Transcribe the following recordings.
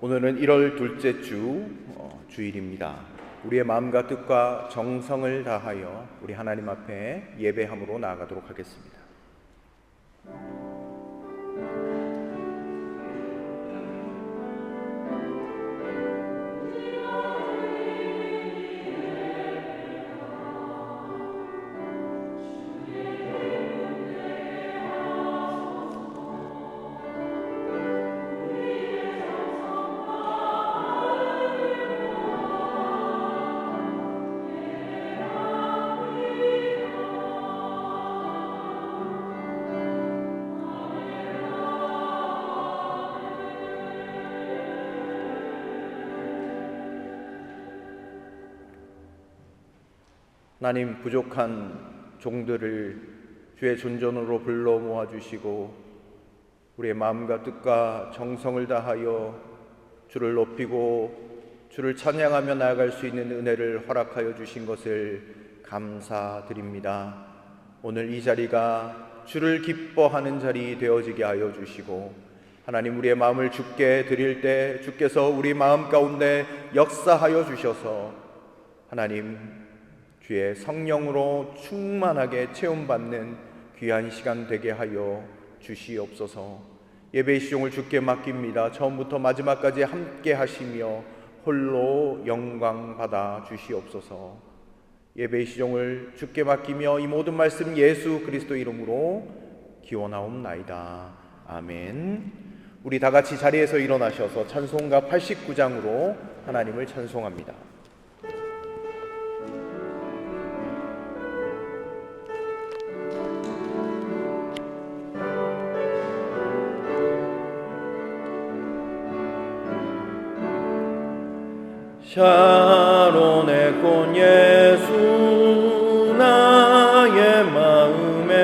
오늘은 1월 둘째 주 주일입니다. 우리의 마음과 뜻과 정성을 다하여 우리 하나님 앞에 예배함으로 나아가도록 하겠습니다. 하나님, 부족한 종들을 주의 존전으로 불러 모아주시고 우리의 마음과 뜻과 정성을 다하여 주를 높이고 주를 찬양하며 나아갈 수 있는 은혜를 허락하여 주신 것을 감사드립니다. 오늘 이 자리가 주를 기뻐하는 자리 되어지게 하여 주시고, 하나님, 우리의 마음을 주께 드릴 때 주께서 우리 마음 가운데 역사하여 주셔서 하나님, 주의 성령으로 충만하게 체험받는 귀한 시간 되게 하여 주시옵소서. 예배의 시종을 주께 맡깁니다. 처음부터 마지막까지 함께 하시며 홀로 영광 받아 주시옵소서. 예배의 시종을 주께 맡기며 이 모든 말씀 예수 그리스도 이름으로 기원하옵나이다. 아멘. 우리 다 같이 자리에서 일어나셔서 찬송가 89장으로 하나님을 찬송합니다. 샤론의 꽃 예수 나의 마음에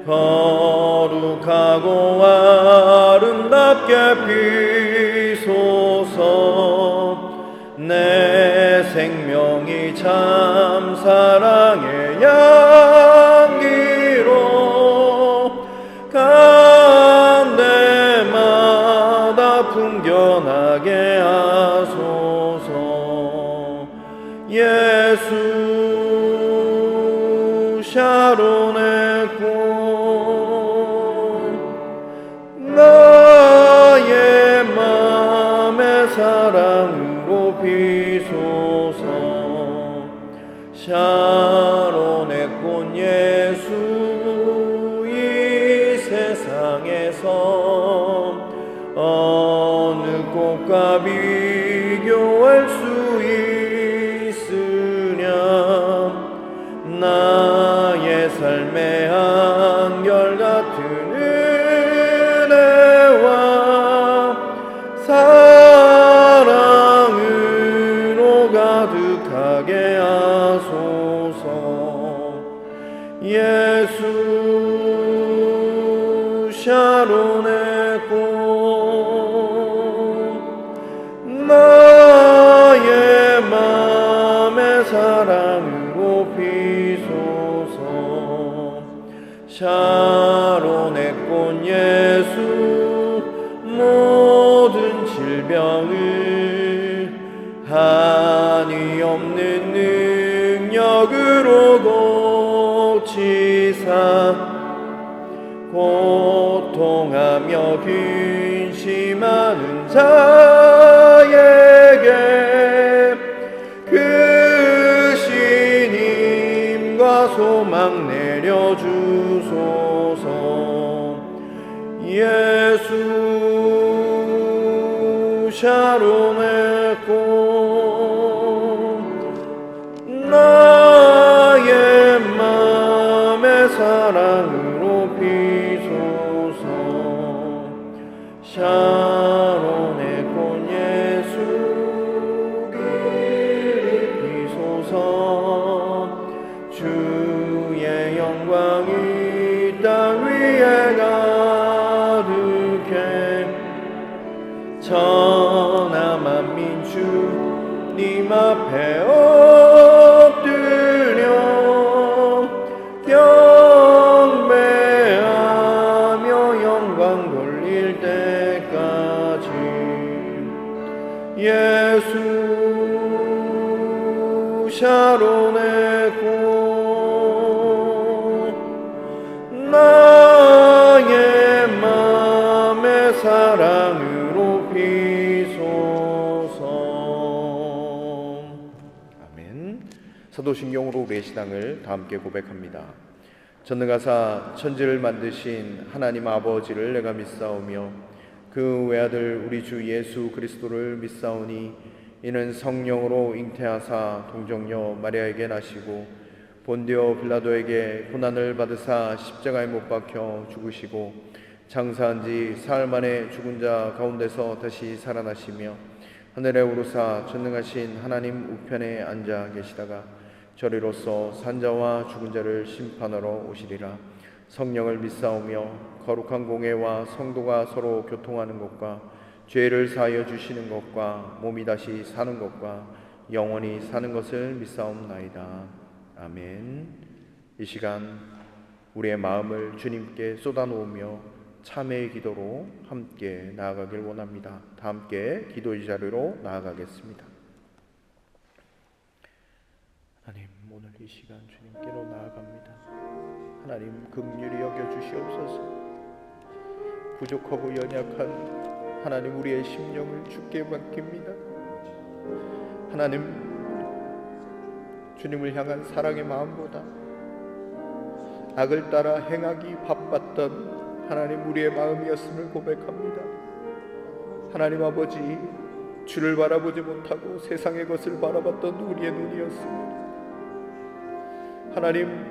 거룩하고 아름답게 피소서. 내 생명이 참 사랑의 향기로 간 데마다 풍겨나게 하소서. 예수 샤론의 꽃 나의 맘의 사랑으로 비소서. 샤론의 꽃 예수 이 세상에서 어느 꽃과 비교할 수 있으랴. 나의 삶의 한결같은 은혜와 사랑으로 가득하게 하소서. 예수 샤론의 꽃 나의 맘의 사랑으로 비소서. 샤론의 꽃 예수 모든 질병을 한이 없는 능력으로 고치사 고통하며 근심하는 자에게 그 신임과 소망 내려주소서. 예수 샤론의 꽃 나의 맘의 사랑으로 비소서. 샤론의 꽃 예수 길이 비소서. 주의 영광이 땅 위에 가득해 천하 만민 주님 앞에 엎드려 경배하며 영광 돌릴 때까지 예수 샤론의 고 나의 맘의 사랑으로 비소서. 아멘. 사도신경으로 우리의 신앙을 다 함께 고백합니다. 전능하사 천지를 만드신 하나님 아버지를 내가 믿사오며 그 외아들 우리 주 예수 그리스도를 믿사오니 이는 성령으로 잉태하사 동정녀 마리아에게 나시고 본디오 빌라도에게 고난을 받으사 십자가에 못 박혀 죽으시고 장사한 지 사흘 만에 죽은 자 가운데서 다시 살아나시며 하늘에 오르사 전능하신 하나님 우편에 앉아 계시다가 저리로서 산자와 죽은 자를 심판하러 오시리라. 성령을 믿사오며 거룩한 공회와 성도가 서로 교통하는 것과 죄를 사하여 주시는 것과 몸이 다시 사는 것과 영원히 사는 것을 믿사옵나이다. 아멘. 이 시간 우리의 마음을 주님께 쏟아놓으며 참회의 기도로 함께 나아가길 원합니다. 다 함께 기도의 자리로 나아가겠습니다. 하나님, 오늘 이 시간 주님께로 나아갑니다. 하나님, 긍휼히 여겨주시옵소서. 부족하고 연약한 하나님, 우리의 심령을 주께 맡깁니다. 하나님, 주님을 향한 사랑의 마음보다 악을 따라 행하기 바빴던 하나님, 우리의 마음이었음을 고백합니다. 하나님 아버지, 주를 바라보지 못하고 세상의 것을 바라봤던 우리의 눈이었습니다. 하나님,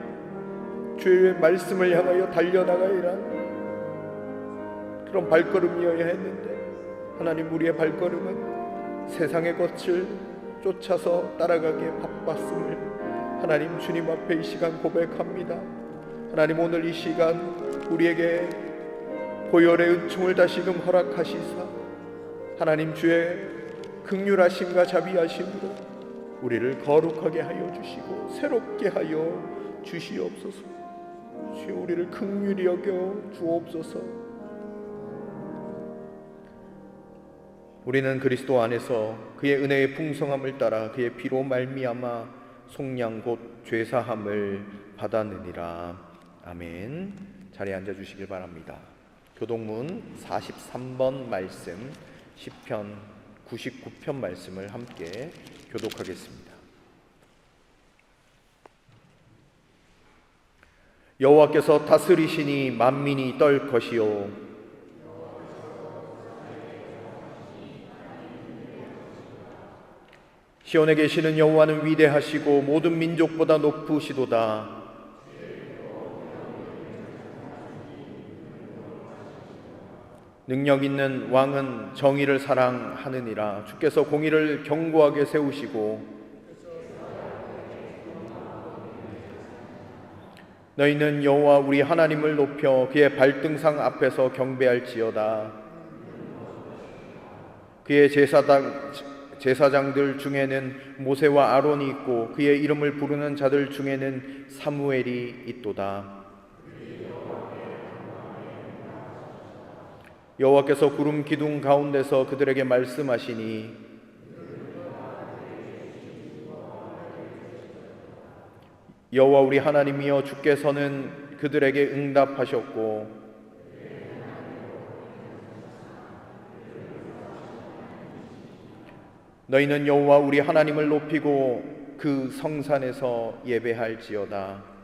주의 말씀을 향하여 달려나가야 그런 발걸음이어야 했는데 하나님, 우리의 발걸음은 세상의 것을 쫓아서 따라가기에 바빴음을 하나님 주님 앞에 이 시간 고백합니다. 하나님, 오늘 이 시간 우리에게 보혈의 은총을 다시금 허락하시사 하나님 주의 긍휼하심과 자비하심으로 우리를 거룩하게 하여 주시고 새롭게 하여 주시옵소서. 주여, 우리를 긍휼히 여겨 주옵소서. 우리는 그리스도 안에서 그의 은혜의 풍성함을 따라 그의 피로 말미암아 속량 곧 죄사함을 받았느니라. 아멘. 자리에 앉아 주시길 바랍니다. 교동문 43번 말씀, 시편 99편 말씀을 함께 교독하겠습니다. 여호와께서 다스리시니 만민이 떨 것이요 시온에 계시는 여호와는 위대하시고 모든 민족보다 높으시도다. 능력 있는 왕은 정의를 사랑하느니라. 주께서 공의를 견고하게 세우시고 너희는 여호와 우리 하나님을 높여 그의 발등상 앞에서 경배할지어다. 그의 제사장들 중에는 모세와 아론이 있고 그의 이름을 부르는 자들 중에는 사무엘이 있도다. 여호와께서 구름 기둥 가운데서 그들에게 말씀하시니 여호와 우리 하나님이여 주께서는 그들에게 응답하셨고 너희는 여호와 우리 하나님을 높이고 그 성산에서 예배할지어다.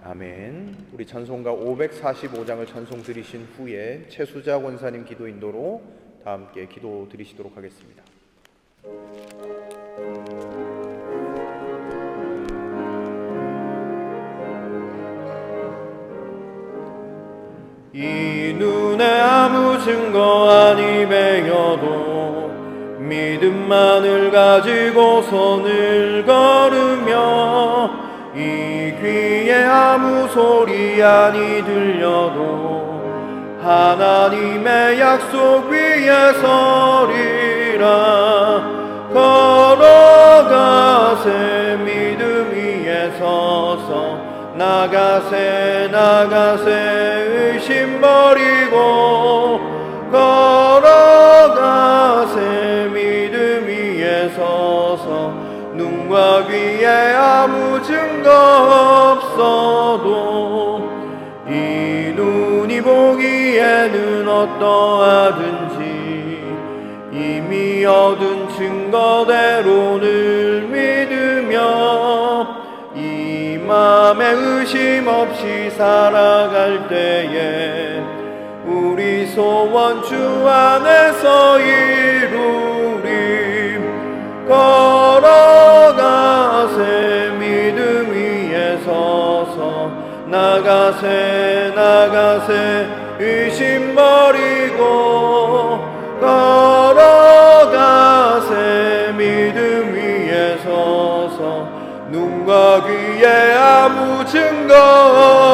아멘. 우리 찬송가 545장을 찬송 드리신 후에 최수자 권사님 기도 인도로 다 함께 기도 드리시도록 하겠습니다. 이 눈에 아무 증거 아니 배겨도 믿음만을 가지고 손을 걸으며 이 귀에 아무 소리 아니 들려도 하나님의 약속 위에 서리라. 걸어가세 믿음 위에 서서 나가세 의심 버리고 눈과 귀에 아무 증거 없어도 이 눈이 보기에는 어떠하든지 이미 얻은 증거대로를 믿으며 이 맘에 의심 없이 살아갈 때에 우리 소원 주 안에서 이루리. 걸어가세 믿음 위에 서서 나가세 나가세 의심 버리고 걸어가세 믿음 위에 서서 눈과 귀에 아무 증거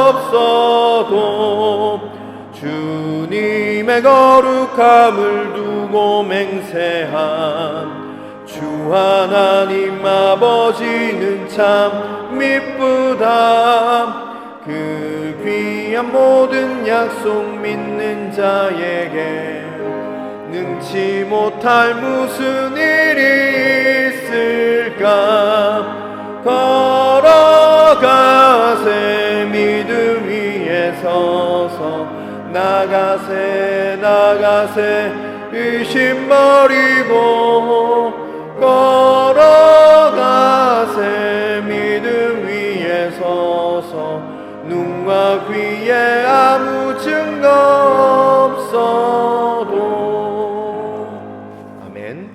없어도 주님의 거룩함을 두고 맹세한 주 하나님 아버지는 참 미쁘다. 그 귀한 모든 약속 믿는 자에게 능치 못할 무슨 일이 있을까. 걸어가세 믿음 위에 서서 나가세 나가세 의심 버리고 걸어가세 믿음 위에 서서 눈과 귀에 아무 증거 없어도. 아멘.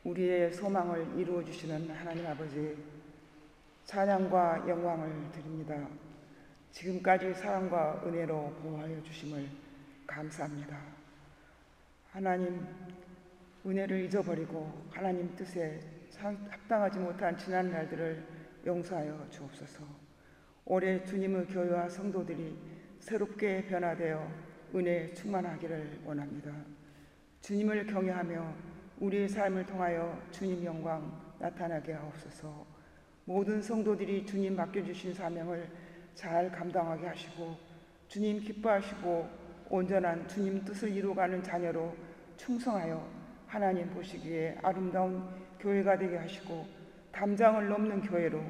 우리의 소망을 이루어 주시는 하나님 아버지, 찬양과 영광을 드립니다. 지금까지 사랑과 은혜로 보호하여 주심을 감사합니다. 하나님, 은혜를 잊어버리고 하나님 뜻에 합당하지 못한 지난 날들을 용서하여 주옵소서. 올해 주님의 교회와 성도들이 새롭게 변화되어 은혜에 충만하기를 원합니다. 주님을 경외하며 우리의 삶을 통하여 주님 영광 나타나게 하옵소서. 모든 성도들이 주님 맡겨주신 사명을 잘 감당하게 하시고 주님 기뻐하시고 온전한 주님 뜻을 이루어가는 자녀로 충성하여 하나님 보시기에 아름다운 교회가 되게 하시고 담장을 넘는 교회로,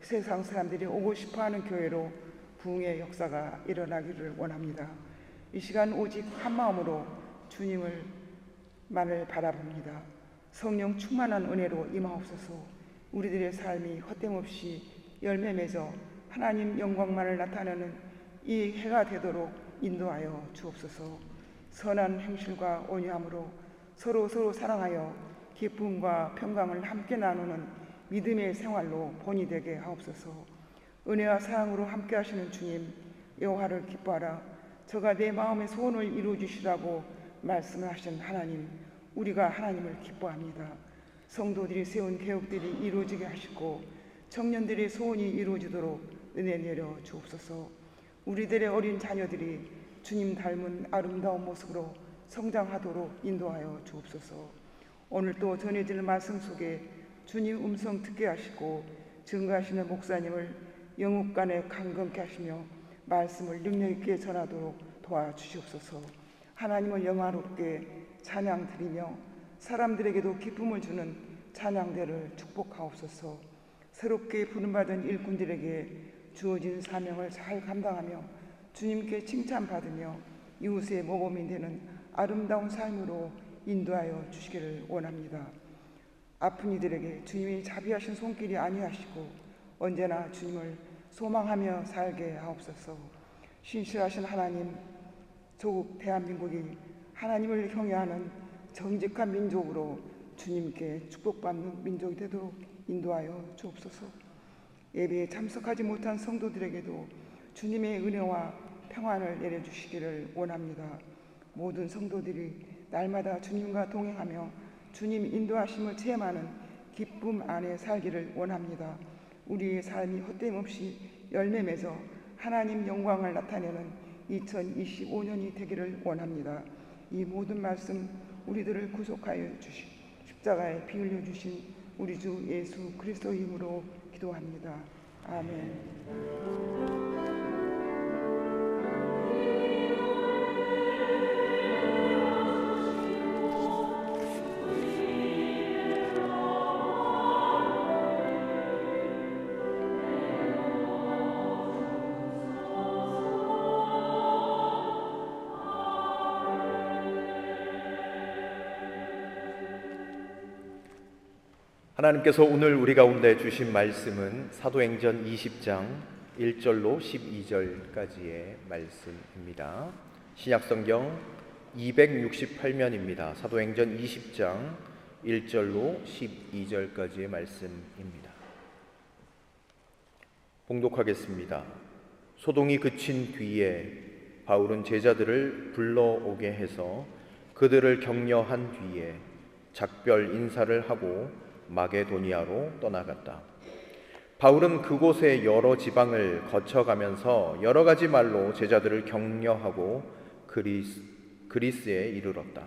세상 사람들이 오고 싶어하는 교회로 부흥의 역사가 일어나기를 원합니다. 이 시간 오직 한 마음으로 주님을 만을 바라봅니다. 성령 충만한 은혜로 임하옵소서. 우리들의 삶이 헛됨없이 열매 맺어 하나님 영광만을 나타내는 이 해가 되도록 인도하여 주옵소서. 선한 행실과 온유함으로 서로 사랑하여 기쁨과 평강을 함께 나누는 믿음의 생활로 본이 되게 하옵소서. 은혜와 사랑으로 함께 하시는 주님, 여호와를 기뻐하라. 저가 내 마음의 소원을 이루어 주시라고 말씀을 하신 하나님, 우리가 하나님을 기뻐합니다. 성도들이 세운 계획들이 이루어지게 하시고 청년들의 소원이 이루어지도록 은혜 내려 주옵소서. 우리들의 어린 자녀들이 주님 닮은 아름다운 모습으로 성장하도록 인도하여 주옵소서. 오늘 또 전해질 말씀 속에 주님 음성 듣게 하시고 증거하시는 목사님을 영육간에 강건케 하시며 말씀을 능력 있게 전하도록 도와주시옵소서. 하나님을 영화롭게 찬양 드리며 사람들에게도 기쁨을 주는 찬양대를 축복하옵소서. 새롭게 부름받은 일꾼들에게 주어진 사명을 잘 감당하며 주님께 칭찬받으며 이웃의 모범이 되는 아름다운 삶으로 인도하여 주시기를 원합니다. 아픈 이들에게 주님이 자비하신 손길이 아니하시고 언제나 주님을 소망하며 살게 하옵소서. 신실하신 하나님, 조국 대한민국이 하나님을 경외하는 정직한 민족으로 주님께 축복받는 민족이 되도록 인도하여 주옵소서. 예배에 참석하지 못한 성도들에게도 주님의 은혜와 평안을 내려주시기를 원합니다. 모든 성도들이 날마다 주님과 동행하며 주님 인도하심을 체험하는 기쁨 안에 살기를 원합니다. 우리의 삶이 헛됨 없이 열매 맺어 하나님 영광을 나타내는 2025년이 되기를 원합니다. 이 모든 말씀 우리들을 구속하여 주십시오. 십자가에 피 흘려 주신 우리 주 예수 그리스도 이름으로 기도합니다. 아멘. 하나님께서 오늘 우리 가운데 주신 말씀은 사도행전 20장 1절로 12절까지의 말씀입니다. 신약성경 268면입니다. 사도행전 20장 1절로 12절까지의 말씀입니다. 봉독하겠습니다. 소동이 그친 뒤에 바울은 제자들을 불러오게 해서 그들을 격려한 뒤에 작별 인사를 하고 마게도니아로 떠나갔다. 바울은 그곳의 여러 지방을 거쳐가면서 여러 가지 말로 제자들을 격려하고 그리스에 이르렀다.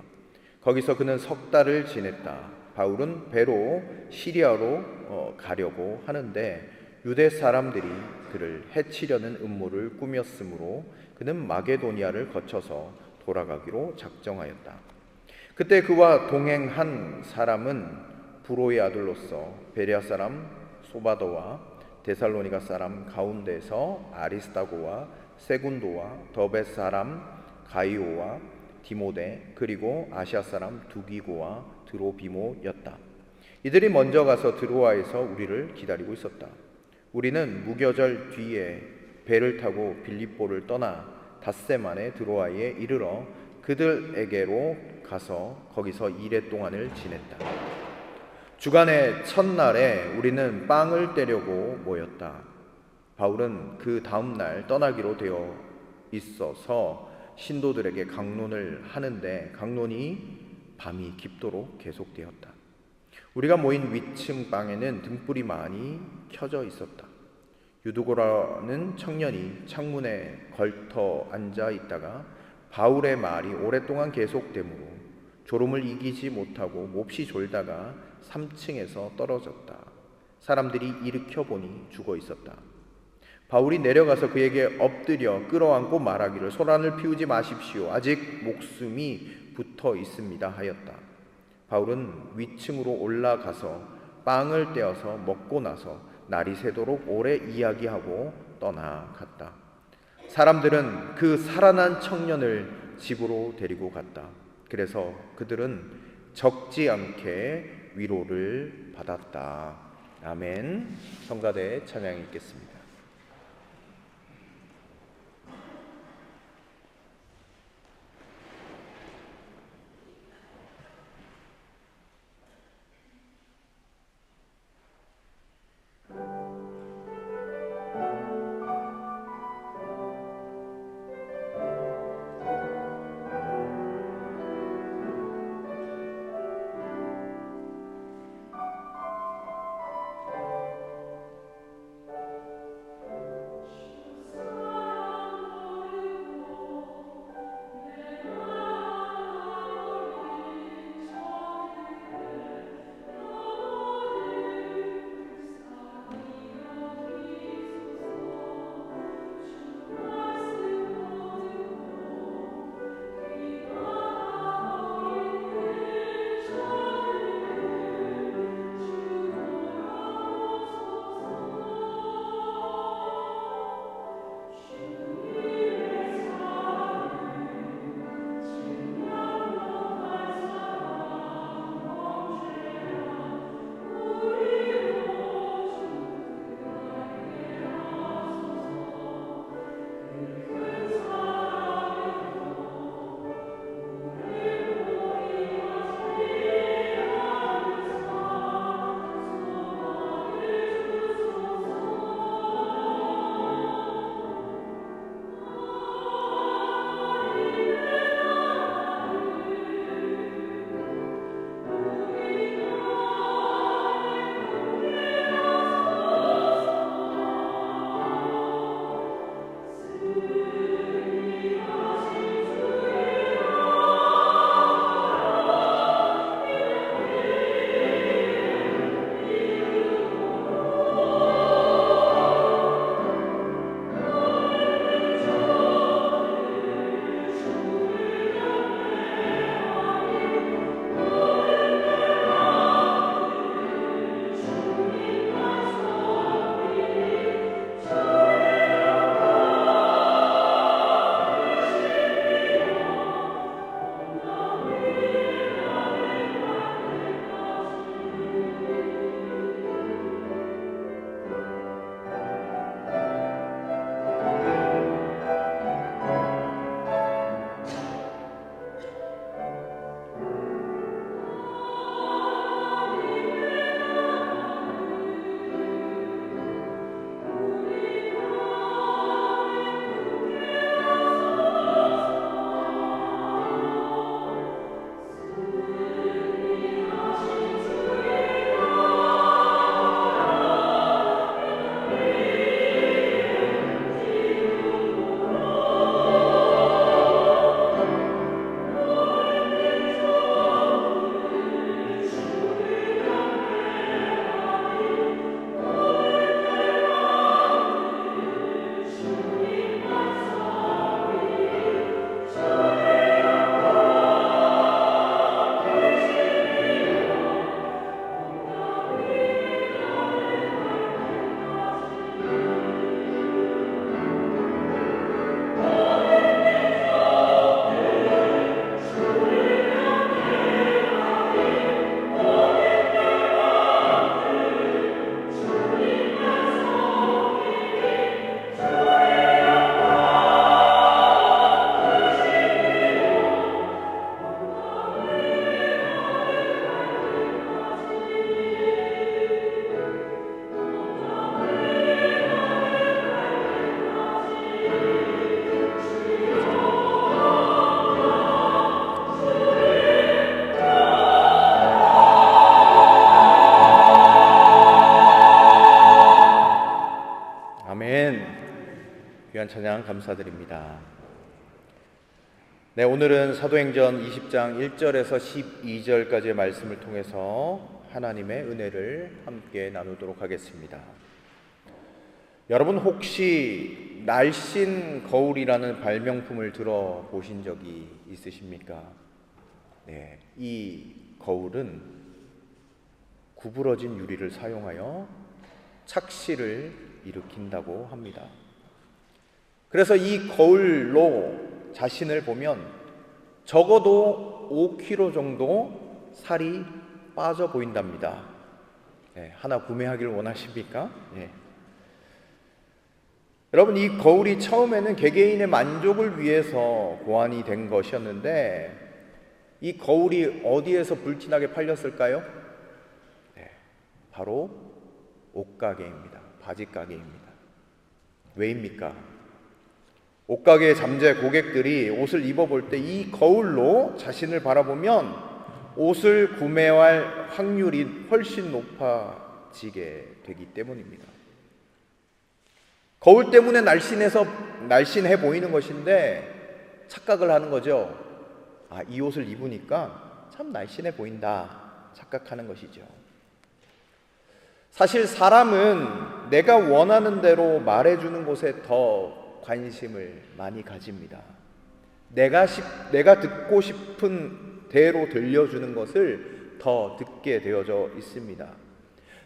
거기서 그는 석 달을 지냈다. 바울은 배로 시리아로 가려고 하는데 유대 사람들이 그를 해치려는 음모를 꾸몄으므로 그는 마게도니아를 거쳐서 돌아가기로 작정하였다. 그때 그와 동행한 사람은 부로의 아들로서 베레아 사람 소바도와 데살로니가 사람 가운데서 아리스다고와 세군도와 더베 사람 가이오와 디모데 그리고 아시아 사람 두기고와 드로비모였다. 이들이 먼저 가서 드로아에서 우리를 기다리고 있었다. 우리는 무교절 뒤에 배를 타고 빌립보를 떠나 닷새 만에 드로아에 이르러 그들에게로 가서 거기서 이레 동안을 지냈다. 주간의 첫날에 우리는 빵을 떼려고 모였다. 바울은 그 다음 날 떠나기로 되어 있어서 신도들에게 강론을 하는데 강론이 밤이 깊도록 계속되었다. 우리가 모인 위층 방에는 등불이 많이 켜져 있었다. 유두고라는 청년이 창문에 걸터 앉아 있다가 바울의 말이 오랫동안 계속되므로 졸음을 이기지 못하고 몹시 졸다가 3층에서 떨어졌다. 사람들이 일으켜 보니 죽어 있었다. 바울이 내려가서 그에게 엎드려 끌어안고 말하기를 소란을 피우지 마십시오. 아직 목숨이 붙어 있습니다 하였다. 바울은 위층으로 올라가서 빵을 떼어서 먹고 나서 날이 새도록 오래 이야기하고 떠나갔다. 사람들은 그 살아난 청년을 집으로 데리고 갔다. 그래서 그들은 적지 않게 위로를 받았다. 아멘. 성가대 찬양이 있겠습니다. 찬양 감사드립니다. 네, 오늘은 사도행전 20장 1절에서 12절까지의 말씀을 통해서 하나님의 은혜를 함께 나누도록 하겠습니다. 여러분 혹시 날씬 거울이라는 발명품을 들어보신 적이 있으십니까? 네, 이 거울은 구부러진 유리를 사용하여 착시를 일으킨다고 합니다. 그래서 이 거울로 자신을 보면 적어도 5kg 정도 살이 빠져 보인답니다. 네, 하나 구매하기를 원하십니까? 네. 여러분, 이 거울이 처음에는 개개인의 만족을 위해서 고안이 된 것이었는데 이 거울이 어디에서 불티나게 팔렸을까요? 네, 바로 옷가게입니다. 바지가게입니다. 왜입니까? 옷가게 잠재 고객들이 옷을 입어볼 때 이 거울로 자신을 바라보면 옷을 구매할 확률이 훨씬 높아지게 되기 때문입니다. 거울 때문에 날씬해 보이는 것인데 착각을 하는 거죠. 이 옷을 입으니까 참 날씬해 보인다 착각하는 것이죠. 사실 사람은 내가 원하는 대로 말해주는 곳에 더 관심을 많이 가집니다. 내가 듣고 싶은 대로 들려주는 것을 더 듣게 되어져 있습니다.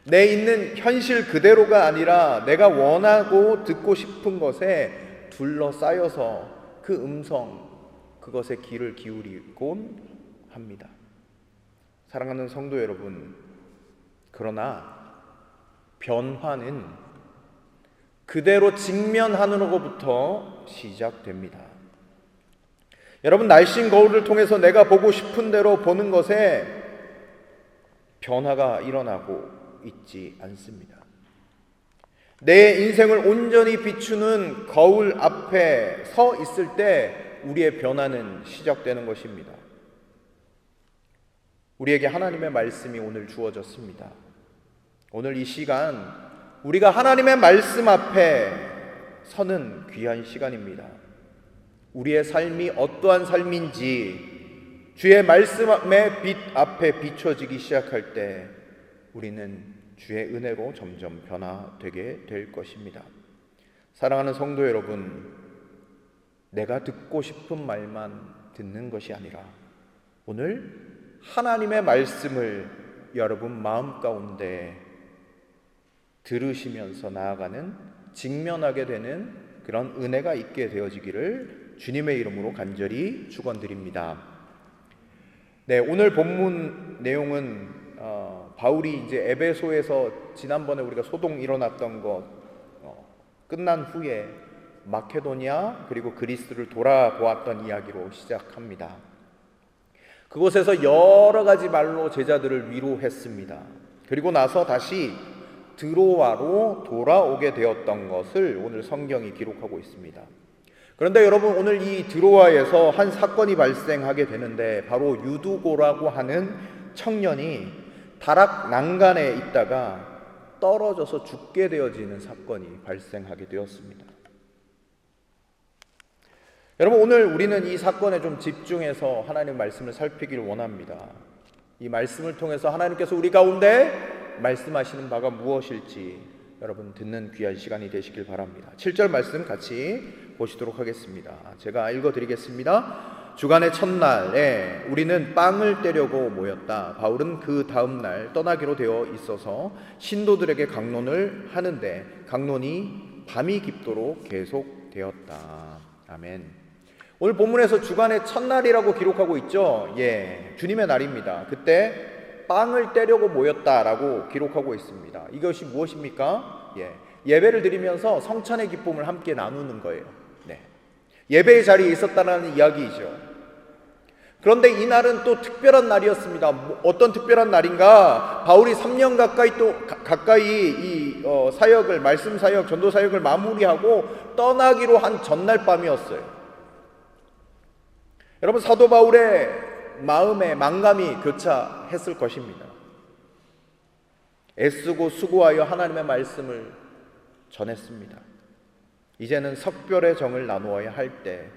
내 있는 현실 그대로가 아니라 내가 원하고 듣고 싶은 것에 둘러싸여서 그 음성, 그것에 귀를 기울이곤 합니다. 사랑하는 성도 여러분, 그러나 변화는 그대로 직면하는로부터 시작됩니다. 여러분, 날씬 거울을 통해서 내가 보고 싶은 대로 보는 것에 변화가 일어나고 있지 않습니다. 내 인생을 온전히 비추는 거울 앞에 서 있을 때 우리의 변화는 시작되는 것입니다. 우리에게 하나님의 말씀이 오늘 주어졌습니다. 오늘 이 시간 우리가 하나님의 말씀 앞에 서는 귀한 시간입니다. 우리의 삶이 어떠한 삶인지 주의 말씀의 빛 앞에 비춰지기 시작할 때 우리는 주의 은혜로 점점 변화되게 될 것입니다. 사랑하는 성도 여러분, 내가 듣고 싶은 말만 듣는 것이 아니라 오늘 하나님의 말씀을 여러분 마음 가운데 들으시면서 나아가는, 직면하게 되는 그런 은혜가 있게 되어지기를 주님의 이름으로 간절히 축원드립니다. 네, 오늘 본문 내용은 바울이 이제 에베소에서 지난번에 우리가 소동 일어났던 것 끝난 후에 마케도니아 그리고 그리스를 돌아보았던 이야기로 시작합니다. 그곳에서 여러 가지 말로 제자들을 위로했습니다. 그리고 나서 다시 드로아로 돌아오게 되었던 것을 오늘 성경이 기록하고 있습니다. 그런데 여러분, 오늘 이 드로아에서 한 사건이 발생하게 되는데 바로 유두고라고 하는 청년이 다락 난간에 있다가 떨어져서 죽게 되어지는 사건이 발생하게 되었습니다. 여러분, 오늘 우리는 이 사건에 좀 집중해서 하나님의 말씀을 살피기를 원합니다. 이 말씀을 통해서 하나님께서 우리 가운데 말씀하시는 바가 무엇일지 여러분 듣는 귀한 시간이 되시길 바랍니다. 7절 말씀 같이 보시도록 하겠습니다. 제가 읽어드리겠습니다. 주간의 첫날에 우리는 빵을 떼려고 모였다. 바울은 그 다음 날 떠나기로 되어 있어서 신도들에게 강론을 하는데 강론이 밤이 깊도록 계속되었다. 아멘. 오늘 본문에서 주간의 첫날이라고 기록하고 있죠. 주님의 날입니다. 그때 빵을 떼려고 모였다라고 기록하고 있습니다. 이것이 무엇입니까? 예배를 드리면서 성찬의 기쁨을 함께 나누는 거예요. 예배의 자리에 있었다는 이야기이죠. 그런데 이 날은 또 특별한 날이었습니다. 어떤 특별한 날인가? 바울이 3년 가까이 이 사역을, 말씀 사역, 전도 사역을 마무리하고 떠나기로 한 전날 밤이었어요. 여러분, 사도 바울의 마음에 망감이 교차했을 것입니다. 애쓰고 수고하여 하나님의 말씀을 전했습니다. 이제는 석별의 정을 나누어야 할 때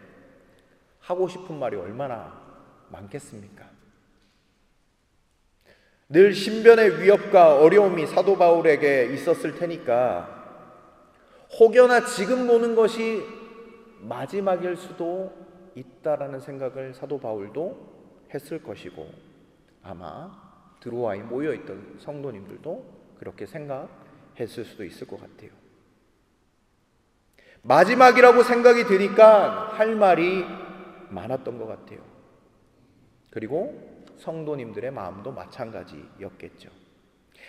하고 싶은 말이 얼마나 많겠습니까? 늘 신변의 위협과 어려움이 사도 바울에게 있었을 테니까 혹여나 지금 보는 것이 마지막일 수도 있다라는 생각을 사도 바울도 했을 것이고, 아마 드로아에 모여있던 성도님들도 그렇게 생각했을 수도 있을 것 같아요. 마지막이라고 생각이 드니까 할 말이 많았던 것 같아요. 그리고 성도님들의 마음도 마찬가지였겠죠.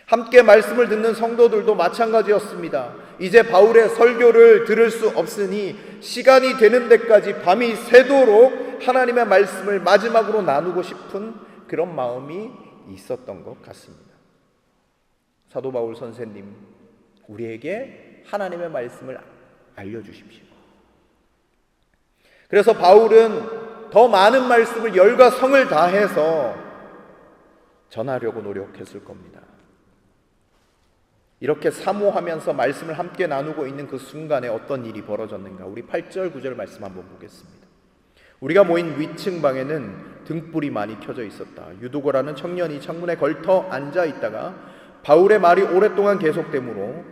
함께 말씀을 듣는 성도들도 마찬가지였습니다. 이제 바울의 설교를 들을 수 없으니 시간이 되는 데까지 밤이 새도록 하나님의 말씀을 마지막으로 나누고 싶은 그런 마음이 있었던 것 같습니다. 사도 바울 선생님, 우리에게 하나님의 말씀을 알려주십시오. 그래서 바울은 더 많은 말씀을 열과 성을 다해서 전하려고 노력했을 겁니다. 이렇게 사모하면서 말씀을 함께 나누고 있는 그 순간에 어떤 일이 벌어졌는가? 우리 8절 9절 말씀 한번 보겠습니다. 우리가 모인 위층 방에는 등불이 많이 켜져 있었다. 유두고라는 청년이 창문에 걸터 앉아 있다가 바울의 말이 오랫동안 계속되므로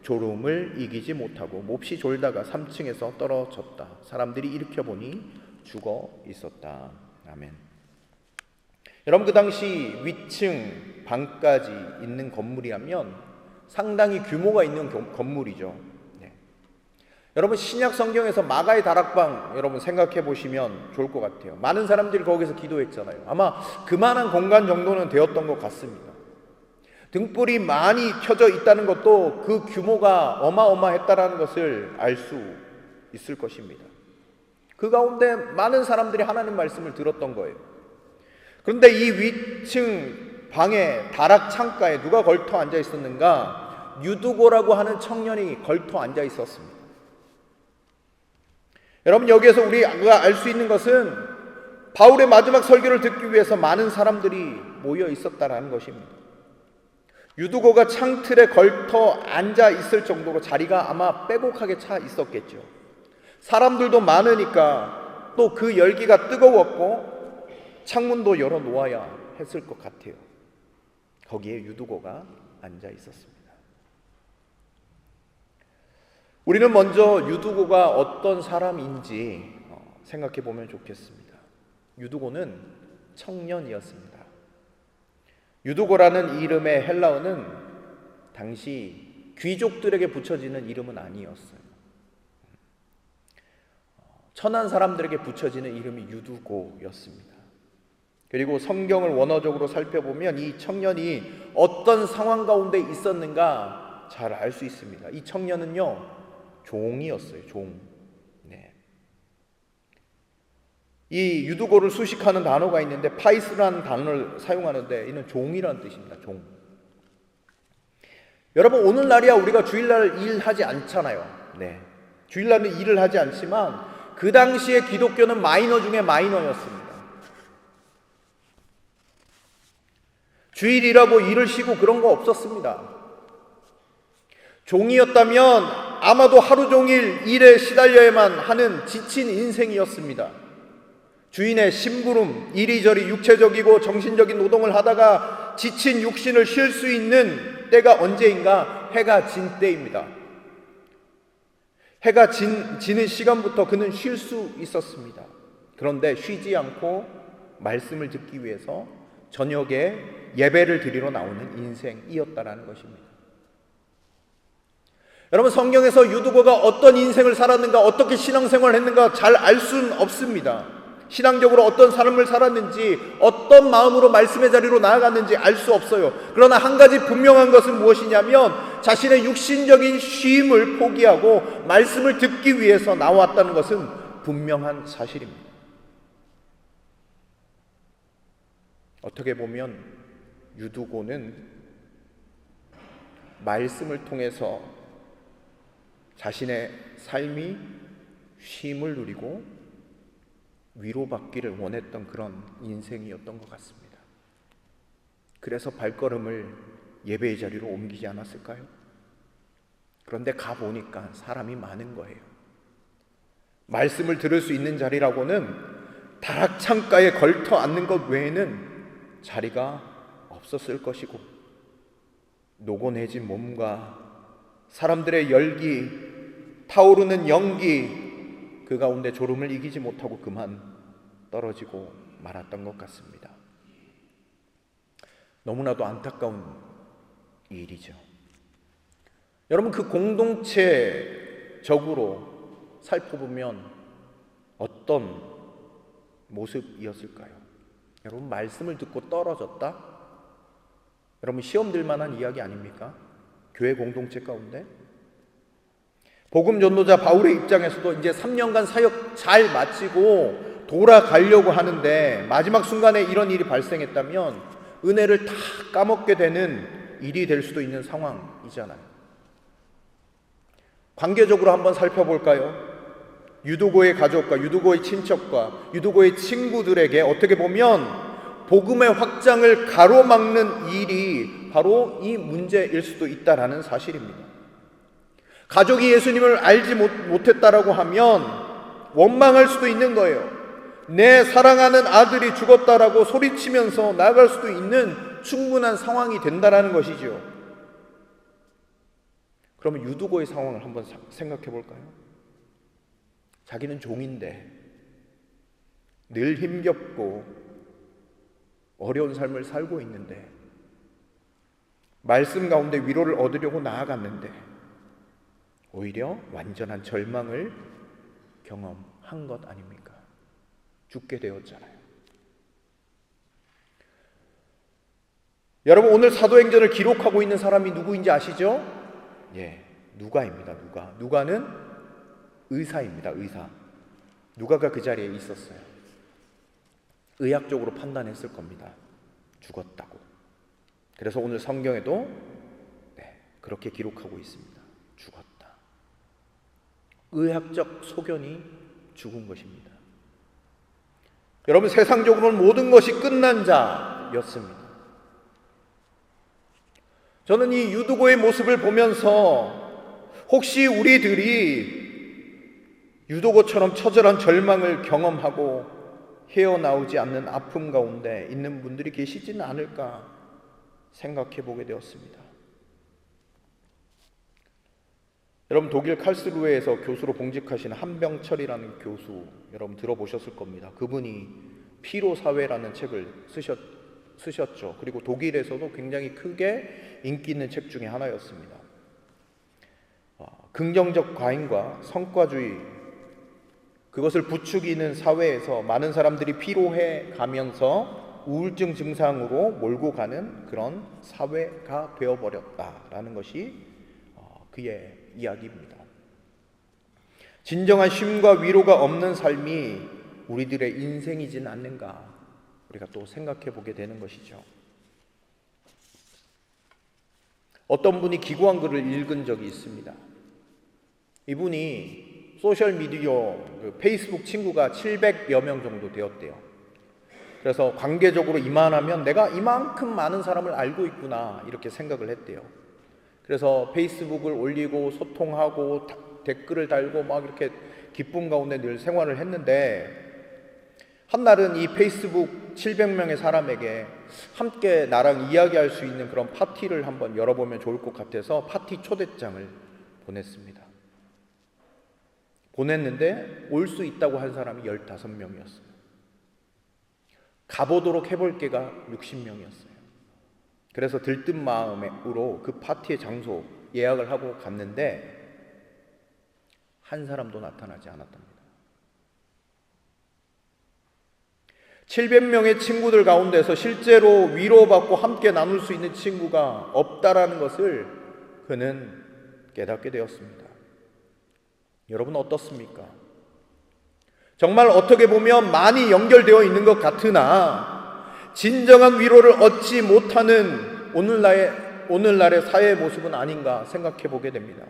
졸음을 이기지 못하고 몹시 졸다가 3층에서 떨어졌다. 사람들이 일으켜보니 죽어 있었다. 아멘. 여러분, 그 당시 위층 방까지 있는 건물이라면 상당히 규모가 있는 건물이죠. 네. 여러분, 신약 성경에서 마가의 다락방 여러분 생각해 보시면 좋을 것 같아요. 많은 사람들이 거기서 기도했잖아요. 아마 그만한 공간 정도는 되었던 것 같습니다. 등불이 많이 켜져 있다는 것도 그 규모가 어마어마했다라는 것을 알 수 있을 것입니다. 그 가운데 많은 사람들이 하나님 말씀을 들었던 거예요. 그런데 이 위층 방에 다락 창가에 누가 걸터 앉아 있었는가? 유두고라고 하는 청년이 걸터 앉아 있었습니다. 여러분, 여기에서 우리가 알 수 있는 것은 바울의 마지막 설교를 듣기 위해서 많은 사람들이 모여 있었다라는 것입니다. 유두고가 창틀에 걸터 앉아 있을 정도로 자리가 아마 빼곡하게 차 있었겠죠. 사람들도 많으니까 또 그 열기가 뜨거웠고 창문도 열어 놓아야 했을 것 같아요. 거기에 유두고가 앉아 있었습니다. 우리는 먼저 유두고가 어떤 사람인지 생각해 보면 좋겠습니다. 유두고는 청년이었습니다. 유두고라는 이름의 헬라어는 당시 귀족들에게 붙여지는 이름은 아니었어요. 천한 사람들에게 붙여지는 이름이 유두고였습니다. 그리고 성경을 원어적으로 살펴보면 이 청년이 어떤 상황 가운데 있었는가 잘 알 수 있습니다. 이 청년은요, 종이었어요. 종. 네. 이 유두고를 수식하는 단어가 있는데 파이스라는 단어를 사용하는데 이는 종이라는 뜻입니다. 종. 여러분, 오늘날이야 우리가 주일날 일하지 않잖아요. 네. 주일날은 일을 하지 않지만 그 당시에 기독교는 마이너 중에 마이너였습니다. 주일이라고 일을 쉬고 그런 거 없었습니다. 종이었다면 아마도 하루 종일 일에 시달려야만 하는 지친 인생이었습니다. 주인의 심부름, 이리저리 육체적이고 정신적인 노동을 하다가 지친 육신을 쉴 수 있는 때가 언제인가? 해가 진 때입니다. 해가 지는 시간부터 그는 쉴 수 있었습니다. 그런데 쉬지 않고 말씀을 듣기 위해서 저녁에 예배를 드리러 나오는 인생이었다라는 것입니다. 여러분, 성경에서 유두고가 어떤 인생을 살았는가, 어떻게 신앙생활을 했는가 잘 알 수는 없습니다. 신앙적으로 어떤 삶을 살았는지, 어떤 마음으로 말씀의 자리로 나아갔는지 알 수 없어요. 그러나 한 가지 분명한 것은 무엇이냐면 자신의 육신적인 쉼을 포기하고 말씀을 듣기 위해서 나왔다는 것은 분명한 사실입니다. 어떻게 보면 유두고는 말씀을 통해서 자신의 삶이 쉼을 누리고 위로받기를 원했던 그런 인생이었던 것 같습니다. 그래서 발걸음을 예배의 자리로 옮기지 않았을까요? 그런데 가보니까 사람이 많은 거예요. 말씀을 들을 수 있는 자리라고는 다락창가에 걸터 앉는 것 외에는 자리가 없었을 것이고, 녹아내진 몸과 사람들의 열기, 타오르는 연기, 그 가운데 졸음을 이기지 못하고 그만 떨어지고 말았던 것 같습니다. 너무나도 안타까운 일이죠. 여러분, 그 공동체적으로 살펴보면 어떤 모습이었을까요? 여러분, 말씀을 듣고 떨어졌다? 여러분, 시험 들 만한 이야기 아닙니까? 교회 공동체 가운데 복음 전도자 바울의 입장에서도 이제 3년간 사역 잘 마치고 돌아가려고 하는데 마지막 순간에 이런 일이 발생했다면 은혜를 다 까먹게 되는 일이 될 수도 있는 상황이잖아요. 관계적으로 한번 살펴볼까요? 유두고의 가족과 유두고의 친척과 유두고의 친구들에게 어떻게 보면 복음의 확장을 가로막는 일이 바로 이 문제일 수도 있다라는 사실입니다. 가족이 예수님을 알지 못했다라고 하면 원망할 수도 있는 거예요. 내 사랑하는 아들이 죽었다라고 소리치면서 나아갈 수도 있는 충분한 상황이 된다라는 것이죠. 그러면 유두고의 상황을 한번 생각해 볼까요? 자기는 종인데 늘 힘겹고 어려운 삶을 살고 있는데 말씀 가운데 위로를 얻으려고 나아갔는데 오히려 완전한 절망을 경험한 것 아닙니까? 죽게 되었잖아요. 여러분, 오늘 사도행전을 기록하고 있는 사람이 누구인지 아시죠? 예, 누가입니다. 누가는 의사입니다. 의사. 누가가 그 자리에 있었어요. 의학적으로 판단했을 겁니다. 죽었다고. 그래서 오늘 성경에도 그렇게 기록하고 있습니다. 죽었다. 의학적 소견이 죽은 것입니다. 여러분, 세상적으로는 모든 것이 끝난 자였습니다. 저는 이 유두고의 모습을 보면서 혹시 우리들이 유두고처럼 처절한 절망을 경험하고 헤어나오지 않는 아픔 가운데 있는 분들이 계시지는 않을까 생각해 보게 되었습니다. 여러분, 독일 칼스루에에서 교수로 봉직하신 한병철이라는 교수, 여러분 들어보셨을 겁니다. 그분이 피로사회라는 책을 쓰셨죠. 그리고 독일에서도 굉장히 크게 인기 있는 책 중에 하나였습니다. 긍정적 과잉과 성과주의, 그것을 부추기는 사회에서 많은 사람들이 피로해 가면서 우울증 증상으로 몰고 가는 그런 사회가 되어버렸다라는 것이 그의 이야기입니다. 진정한 쉼과 위로가 없는 삶이 우리들의 인생이진 않는가, 우리가 또 생각해 보게 되는 것이죠. 어떤 분이 기고한 글을 읽은 적이 있습니다. 이분이 소셜미디어 페이스북 친구가 700여 명 정도 되었대요. 그래서 관계적으로 이만하면 내가 이만큼 많은 사람을 알고 있구나 이렇게 생각을 했대요. 그래서 페이스북을 올리고 소통하고 댓글을 달고 막 이렇게 기쁨 가운데 늘 생활을 했는데, 한날은 이 페이스북 700명의 사람에게 함께 나랑 이야기할 수 있는 그런 파티를 한번 열어보면 좋을 것 같아서 파티 초대장을 보냈습니다. 보냈는데 올 수 있다고 한 사람이 15명이었어요. 가보도록 해볼 게가 60명이었어요. 그래서 들뜬 마음으로 그 파티의 장소 예약을 하고 갔는데 한 사람도 나타나지 않았답니다. 700명의 친구들 가운데서 실제로 위로받고 함께 나눌 수 있는 친구가 없다라는 것을 그는 깨닫게 되었습니다. 여러분 어떻습니까? 정말 어떻게 보면 많이 연결되어 있는 것 같으나 진정한 위로를 얻지 못하는 오늘날의 사회의 모습은 아닌가 생각해 보게 됩니다.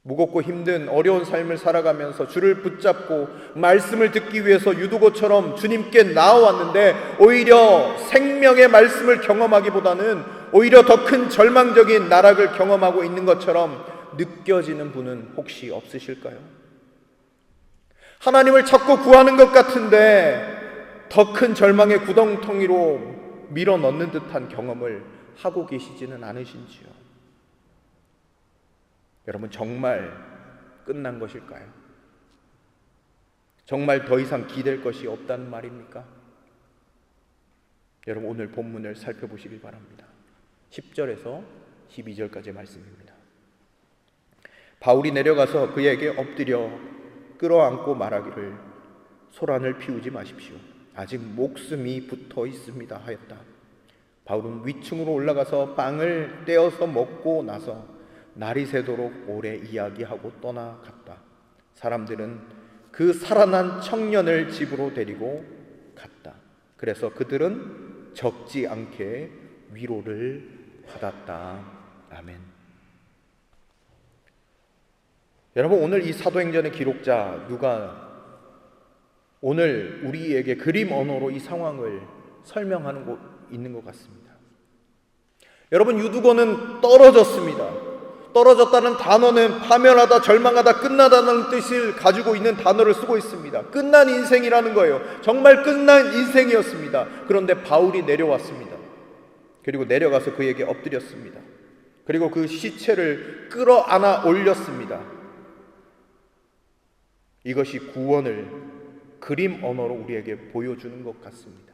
무겁고 힘든 어려운 삶을 살아가면서 주를 붙잡고 말씀을 듣기 위해서 유두고처럼 주님께 나아왔는데 오히려 생명의 말씀을 경험하기보다는 오히려 더 큰 절망적인 나락을 경험하고 있는 것처럼 느껴지는 분은 혹시 없으실까요? 하나님을 찾고 구하는 것 같은데 더 큰 절망의 구덩텅이로 밀어넣는 듯한 경험을 하고 계시지는 않으신지요? 여러분, 정말 끝난 것일까요? 정말 더 이상 기댈 것이 없다는 말입니까? 여러분, 오늘 본문을 살펴보시길 바랍니다. 10절에서 12절까지의 말씀입니다. 바울이 내려가서 그에게 엎드려 끌어안고 말하기를 소란을 피우지 마십시오. 아직 목숨이 붙어 있습니다 하였다. 바울은 위층으로 올라가서 빵을 떼어서 먹고 나서 날이 새도록 오래 이야기하고 떠나갔다. 사람들은 그 살아난 청년을 집으로 데리고 갔다. 그래서 그들은 적지 않게 위로를 받았다. 아멘. 여러분, 오늘 이 사도행전의 기록자 누가 오늘 우리에게 그림 언어로 이 상황을 설명하는 있는 것 같습니다. 여러분, 유두고는 떨어졌습니다. 떨어졌다는 단어는 파멸하다, 절망하다, 끝나다는 뜻을 가지고 있는 단어를 쓰고 있습니다. 끝난 인생이라는 거예요. 정말 끝난 인생이었습니다. 그런데 바울이 내려왔습니다. 그리고 내려가서 그에게 엎드렸습니다. 그리고 그 시체를 끌어안아 올렸습니다. 이것이 구원을 그림 언어로 우리에게 보여주는 것 같습니다.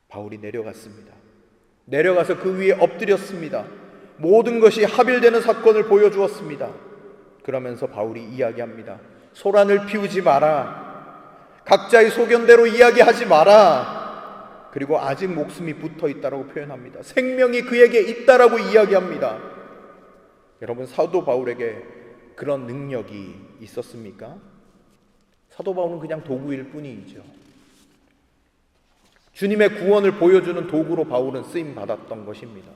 바울이 내려갔습니다. 내려가서 그 위에 엎드렸습니다. 모든 것이 합일되는 사건을 보여주었습니다. 그러면서 바울이 이야기합니다. 소란을 피우지 마라. 각자의 소견대로 이야기하지 마라. 그리고 아직 목숨이 붙어 있다라고 표현합니다. 생명이 그에게 있다라고 이야기합니다. 여러분, 사도 바울에게 그런 능력이 있었습니까? 사도 바울은 그냥 도구일 뿐이죠. 주님의 구원을 보여주는 도구로 바울은 쓰임 받았던 것입니다.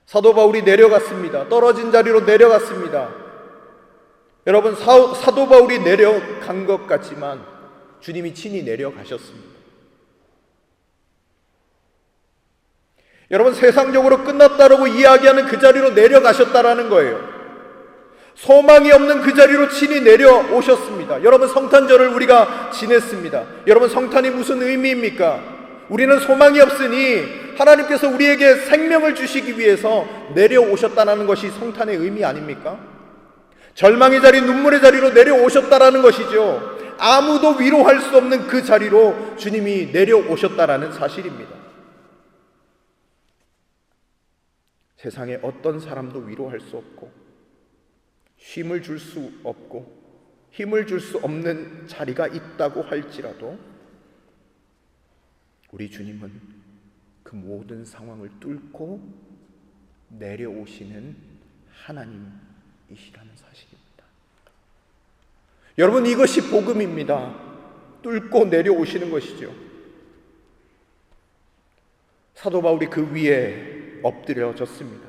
사도 바울이 내려갔습니다. 떨어진 자리로 내려갔습니다. 여러분, 사도 바울이 내려간 것 같지만 주님이 친히 내려가셨습니다. 여러분, 세상적으로 끝났다라고 이야기하는 그 자리로 내려가셨다라는 거예요. 소망이 없는 그 자리로 친히 내려오셨습니다. 여러분, 성탄절을 우리가 지냈습니다. 여러분, 성탄이 무슨 의미입니까? 우리는 소망이 없으니 하나님께서 우리에게 생명을 주시기 위해서 내려오셨다는 것이 성탄의 의미 아닙니까? 절망의 자리, 눈물의 자리로 내려오셨다라는 것이죠. 아무도 위로할 수 없는 그 자리로 주님이 내려오셨다라는 사실입니다. 세상에 어떤 사람도 위로할 수 없고 쉼을 줄 수 없고 힘을 줄 수 없는 자리가 있다고 할지라도 우리 주님은 그 모든 상황을 뚫고 내려오시는 하나님이시라는 사실입니다. 여러분, 이것이 복음입니다. 뚫고 내려오시는 것이죠. 사도 바울이 그 위에 엎드려졌습니다.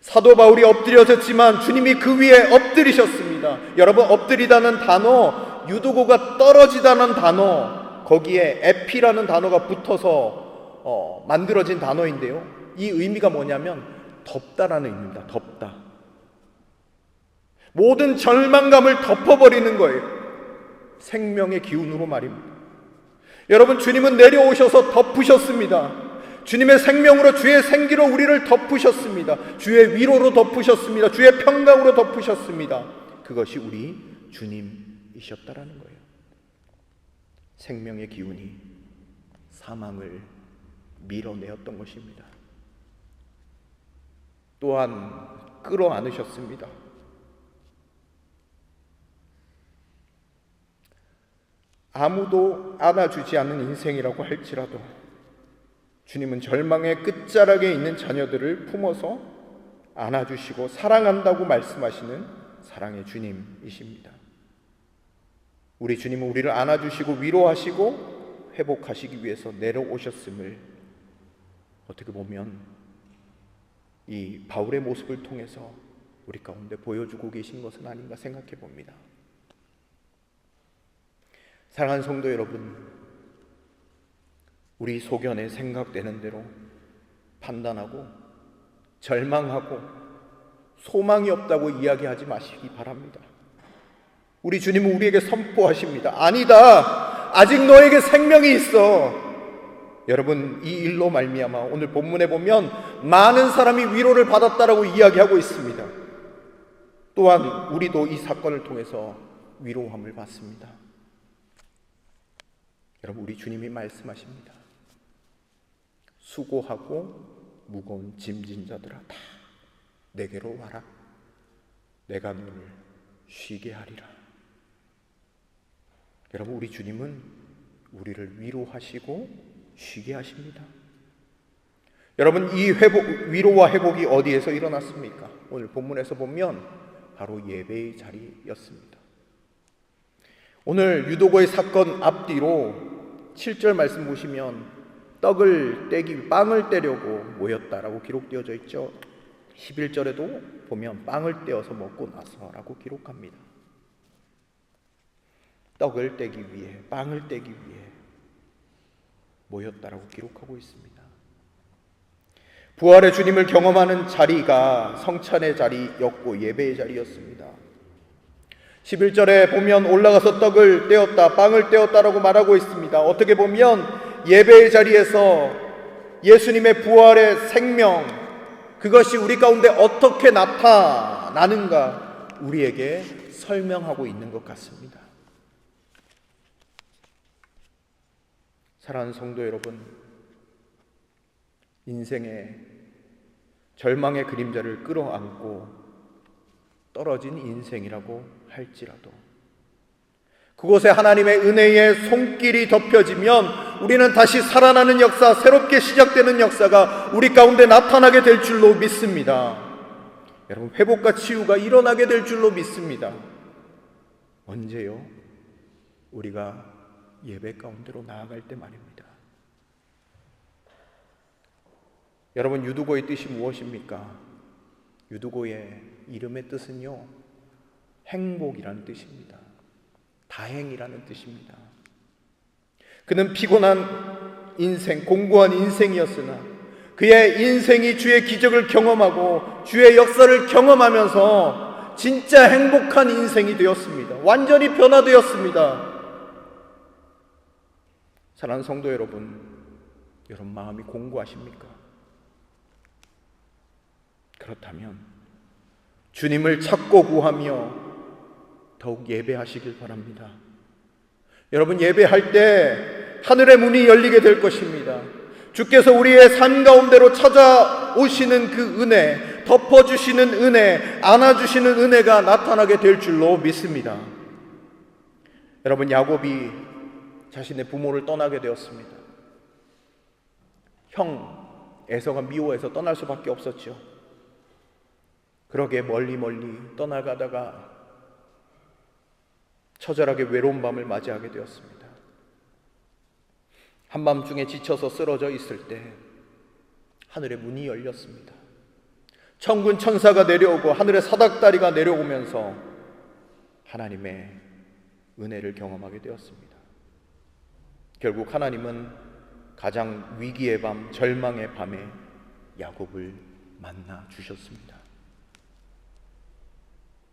사도 바울이 엎드려졌지만 주님이 그 위에 엎드리셨습니다. 여러분, 엎드리다는 단어, 유두고가 떨어지다는 단어, 거기에 에피라는 단어가 붙어서 만들어진 단어인데요. 이 의미가 뭐냐면 덮다라는 의미입니다. 덮다. 모든 절망감을 덮어버리는 거예요. 생명의 기운으로 말입니다. 여러분, 주님은 내려오셔서 덮으셨습니다. 주님의 생명으로, 주의 생기로 우리를 덮으셨습니다. 주의 위로로 덮으셨습니다. 주의 평강으로 덮으셨습니다. 그것이 우리 주님이셨다라는 거예요. 생명의 기운이 사망을 밀어내었던 것입니다. 또한 끌어안으셨습니다. 아무도 안아주지 않는 인생이라고 할지라도 주님은 절망의 끝자락에 있는 자녀들을 품어서 안아주시고 사랑한다고 말씀하시는 사랑의 주님이십니다. 우리 주님은 우리를 안아주시고 위로하시고 회복하시기 위해서 내려오셨음을 어떻게 보면 이 바울의 모습을 통해서 우리 가운데 보여주고 계신 것은 아닌가 생각해 봅니다. 사랑하는 성도 여러분, 우리 소견에 생각되는 대로 판단하고 절망하고 소망이 없다고 이야기하지 마시기 바랍니다. 우리 주님은 우리에게 선포하십니다. 아니다. 아직 너에게 생명이 있어. 여러분, 이 일로 말미암아 오늘 본문에 보면 많은 사람이 위로를 받았다라고 이야기하고 있습니다. 또한 우리도 이 사건을 통해서 위로함을 받습니다. 여러분, 우리 주님이 말씀하십니다. 수고하고 무거운 짐진 자들아 다 내게로 와라. 내가 너를 쉬게 하리라. 여러분, 우리 주님은 우리를 위로하시고 쉬게 하십니다. 여러분, 이 위로와 회복이 어디에서 일어났습니까? 오늘 본문에서 보면 바로 예배의 자리였습니다. 오늘 유도고의 사건 앞뒤로 7절 말씀 보시면 빵을 떼려고 모였다라고 기록되어져 있죠. 11절에도 보면 빵을 떼어서 먹고 나서라고 기록합니다. 떡을 떼기 위해, 빵을 떼기 위해 모였다라고 기록하고 있습니다. 부활의 주님을 경험하는 자리가 성찬의 자리였고 예배의 자리였습니다. 11절에 보면 올라가서 떡을 떼었다, 빵을 떼었다라고 말하고 있습니다. 어떻게 보면 예배의 자리에서 예수님의 부활의 생명, 그것이 우리 가운데 어떻게 나타나는가 우리에게 설명하고 있는 것 같습니다. 사랑하는 성도 여러분, 인생의 절망의 그림자를 끌어안고 떨어진 인생이라고 할지라도 그곳에 하나님의 은혜의 손길이 덮여지면 우리는 다시 살아나는 역사, 새롭게 시작되는 역사가 우리 가운데 나타나게 될 줄로 믿습니다. 여러분, 회복과 치유가 일어나게 될 줄로 믿습니다. 언제요? 우리가 예배 가운데로 나아갈 때 말입니다. 여러분, 유두고의 뜻이 무엇입니까? 유두고의 이름의 뜻은요, 행복이라는 뜻입니다. 다행이라는 뜻입니다. 그는 피곤한 인생, 공고한 인생이었으나 그의 인생이 주의 기적을 경험하고 주의 역사를 경험하면서 진짜 행복한 인생이 되었습니다. 완전히 변화되었습니다. 사랑하는 성도 여러분, 여러분 마음이 공고하십니까? 그렇다면 주님을 찾고 구하며 더욱 예배하시길 바랍니다. 여러분, 예배할 때 하늘의 문이 열리게 될 것입니다. 주께서 우리의 삶 가운데로 찾아오시는 그 은혜, 덮어주시는 은혜, 안아주시는 은혜가 나타나게 될 줄로 믿습니다. 여러분, 야곱이 자신의 부모를 떠나게 되었습니다. 형 에서가 미워해서 떠날 수밖에 없었죠. 그러게 멀리 떠나가다가 처절하게 외로운 밤을 맞이하게 되었습니다. 한밤중에 지쳐서 쓰러져 있을 때 하늘의 문이 열렸습니다. 천군 천사가 내려오고 하늘의 사닥다리가 내려오면서 하나님의 은혜를 경험하게 되었습니다. 결국 하나님은 가장 위기의 밤, 절망의 밤에 야곱을 만나 주셨습니다.